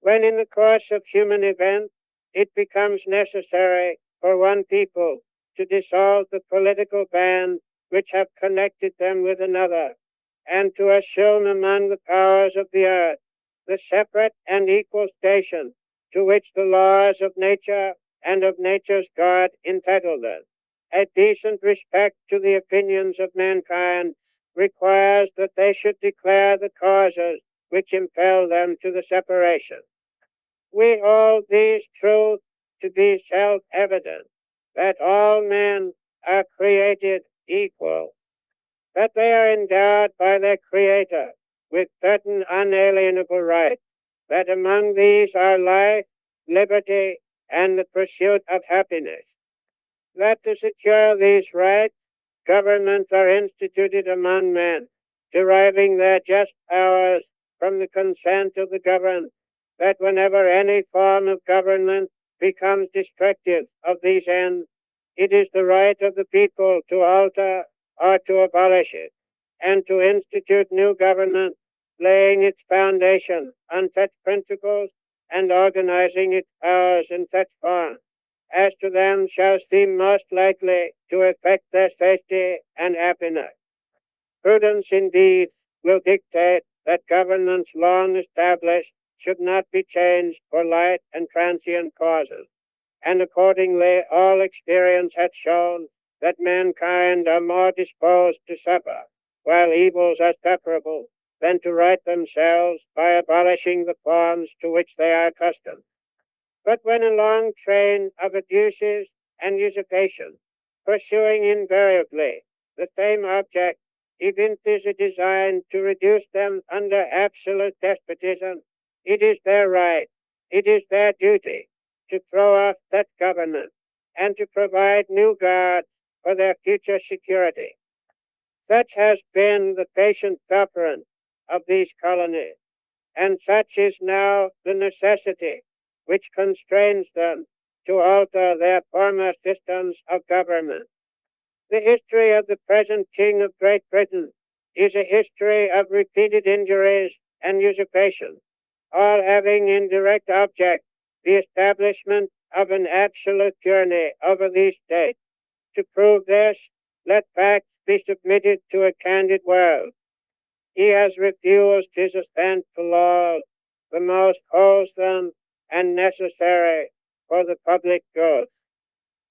when in the course of human events it becomes necessary for one people to dissolve the political bands which have connected them with another, and to assume among the powers of the earth the separate and equal station to which the laws of nature and of nature's God entitle them. A decent respect to the opinions of mankind requires that they should declare the causes which impel them to the separation. We hold these truths to be self-evident, that all men are created equal, that they are endowed by their Creator with certain unalienable rights, that among these are life, liberty, and the pursuit of happiness, that to secure these rights, governments are instituted among men, deriving their just powers from the consent of the governed, that whenever any form of government becomes destructive of these ends, it is the right of the people to alter or to abolish it, and to institute new government, laying its foundation on such principles and organizing its powers in such form as to them shall seem most likely to effect their safety and happiness. Prudence indeed will dictate that governments long established should not be changed for light and transient causes, and accordingly all experience hath shown that mankind are more disposed to suffer, while evils are sufferable, than to right themselves by abolishing the forms to which they are accustomed. But when a long train of abuses and usurpations, pursuing invariably the same object, evinces a design to reduce them under absolute despotism, it is their right, it is their duty, to throw off such government and to provide new guards for their future security. Such has been the patient sufferance of these colonies, and such is now the necessity which constrains them to alter their former systems of government. The history of the present King of Great Britain is a history of repeated injuries and usurpations, all having in direct object the establishment of an absolute tyranny over these states. To prove this, let facts be submitted to a candid world. He has refused his assent to laws, the most wholesome and necessary for the public good.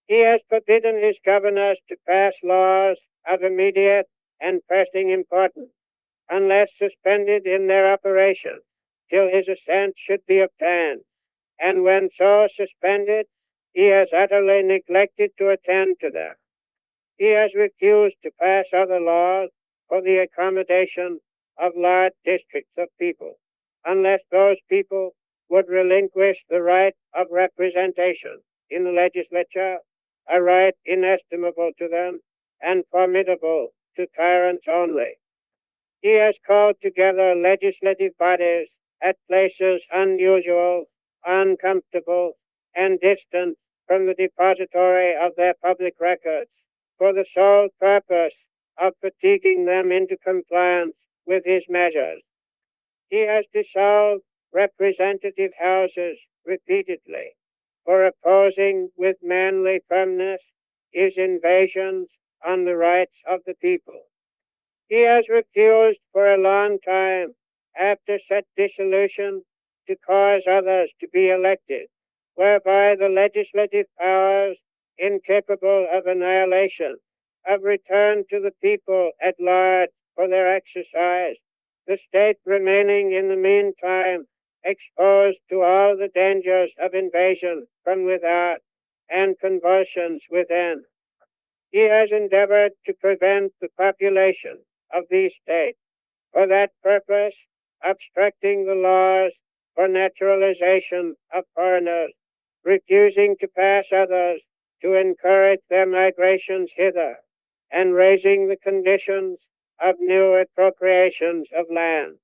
He has forbidden his governors to pass laws of immediate and pressing importance, unless suspended in their operation till his assent should be obtained, and when so suspended, he has utterly neglected to attend to them. He has refused to pass other laws for the accommodation of large districts of people, unless those people would relinquish the right of representation in the legislature, a right inestimable to them and formidable to tyrants only. He has called together legislative bodies at places unusual, uncomfortable, and distant from the depository of their public records for the sole purpose of fatiguing them into compliance with his measures. He has dissolved representative houses repeatedly for opposing with manly firmness his invasions on the rights of the people. He has refused for a long time, after such dissolution, to cause others to be elected, whereby the legislative powers, incapable of annihilation, have returned to the people at large for their exercise, the state remaining in the meantime exposed to all the dangers of invasion from without and convulsions within. He has endeavored to prevent the population of these states, for that purpose obstructing the laws for naturalization of foreigners, refusing to pass others to encourage their migrations hither, and raising the conditions of new appropriations of land.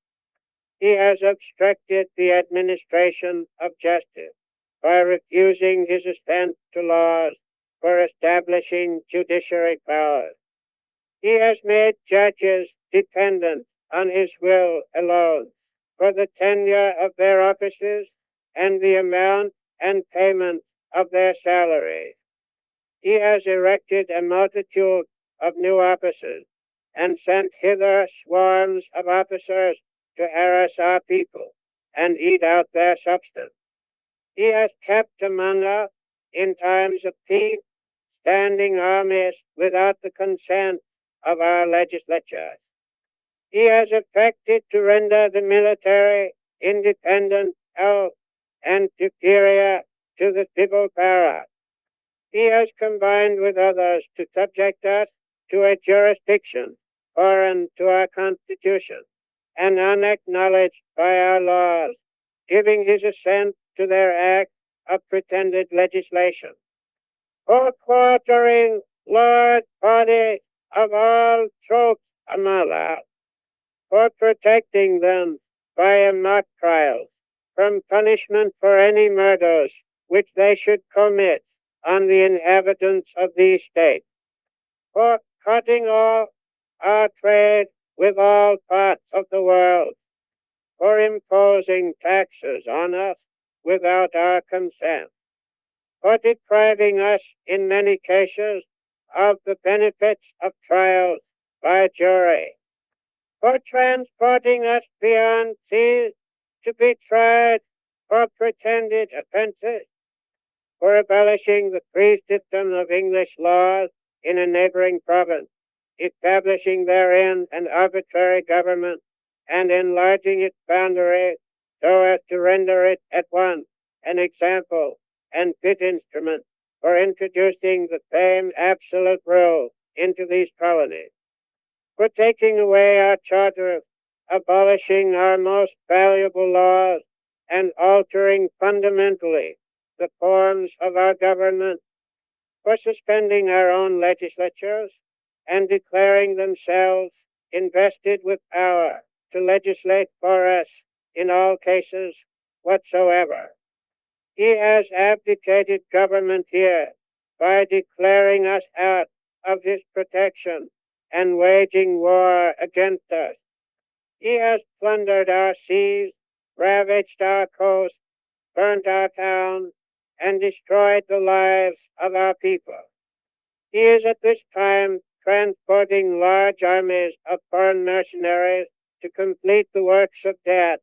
He has obstructed the administration of justice by refusing his assent to laws for establishing judiciary powers. He has made judges dependent on his will alone for the tenure of their offices, and the amount and payment of their salaries. He has erected a multitude of new offices and sent hither swarms of officers to harass our people and eat out their substance. He has kept among us, in times of peace, standing armies without the consent of our legislatures. He has effected to render the military independent of and superior to the civil power. He has combined with others to subject us to a jurisdiction foreign to our Constitution and unacknowledged by our laws, giving his assent to their acts of pretended legislation. For quartering large bodies of all troops among us, for protecting them by mock trials from punishment for any murders which they should commit on the inhabitants of these states, for cutting off our trade with all parts of the world, for imposing taxes on us without our consent, for depriving us in many cases of the benefits of trials by jury, for transporting us beyond seas to be tried for pretended offences, for abolishing the free system of English laws in a neighboring province, establishing therein an arbitrary government, and enlarging its boundaries so as to render it at once an example and fit instrument for introducing the same absolute rule into these colonies, for taking away our charters, abolishing our most valuable laws, and altering fundamentally the forms of our government, for suspending our own legislatures and declaring themselves invested with power to legislate for us in all cases whatsoever. He has abdicated government here by declaring us out of his protection and waging war against us. He has plundered our seas, ravaged our coasts, burnt our towns, and destroyed the lives of our people. He is at this time transporting large armies of foreign mercenaries to complete the works of death,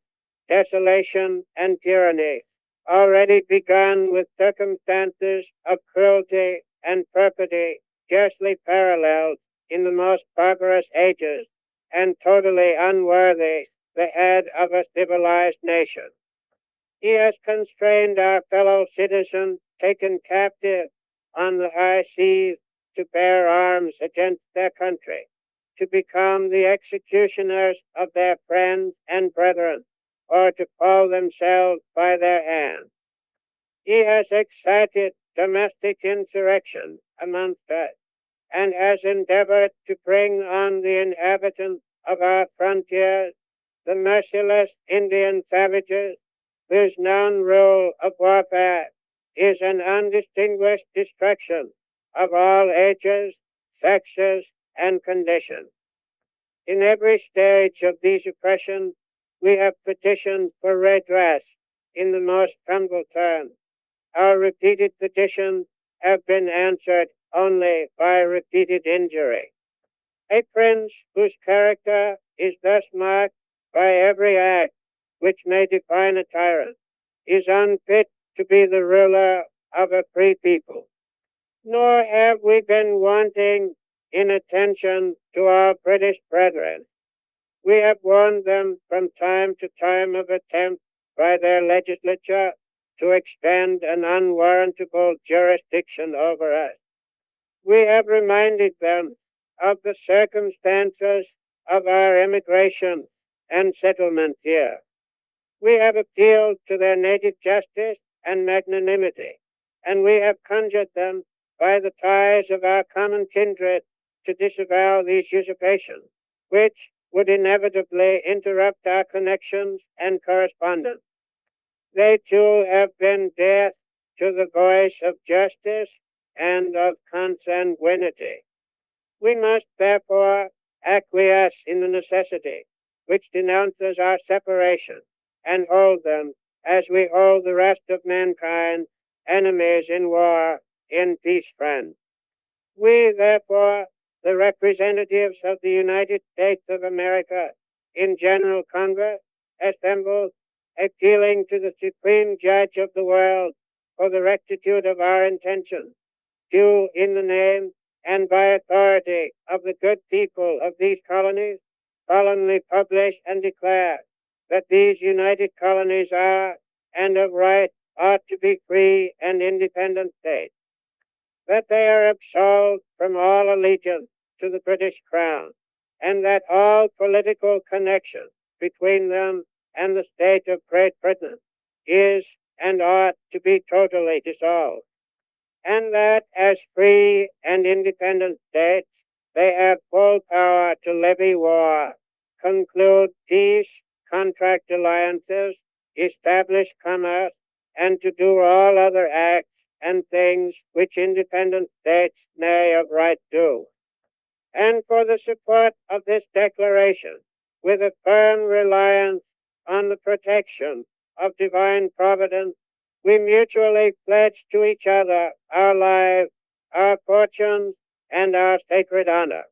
desolation, and tyranny, already begun with circumstances of cruelty and perfidy scarcely paralleled in the most barbarous ages, and totally unworthy the head of a civilized nation. He has constrained our fellow citizens taken captive on the high seas to bear arms against their country, to become the executioners of their friends and brethren, or to fall themselves by their hand. He has excited domestic insurrection amongst us, and has endeavored to bring on the inhabitants of our frontiers the merciless Indian savages whose known rule of warfare is an undistinguished destruction of all ages, sexes, and conditions. In every stage of these oppressions, we have petitioned for redress in the most humble terms. Our repeated petitions have been answered only by repeated injury. A prince whose character is thus marked by every act which may define a tyrant is unfit to be the ruler of a free people. Nor have we been wanting in attention to our British brethren. We have warned them from time to time of attempts by their legislature to extend an unwarrantable jurisdiction over us. We have reminded them of the circumstances of our emigration and settlement here. We have appealed to their native justice and magnanimity, and we have conjured them by the ties of our common kindred to disavow these usurpations, which would inevitably interrupt our connections and correspondence. They too have been deaf to the voice of justice and of consanguinity. We must therefore acquiesce in the necessity which denounces our separation and hold them as we hold the rest of mankind enemies in war, in peace friends. We, therefore, the representatives of the United States of America in General Congress, assembled, appealing to the Supreme Judge of the world for the rectitude of our intentions, do in the name and by authority of the good people of these colonies solemnly publish and declare that these united colonies are, and of right ought to be free and independent states, that they are absolved from all allegiance to the British Crown, and that all political connection between them and the state of Great Britain is and ought to be totally dissolved, and that as free and independent states they have full power to levy war, conclude peace, contract alliances, establish commerce, and to do all other acts and things which independent states may of right do. And for the support of this declaration, with a firm reliance on the protection of divine providence, we mutually pledge to each other our lives, our fortunes, and our sacred honor.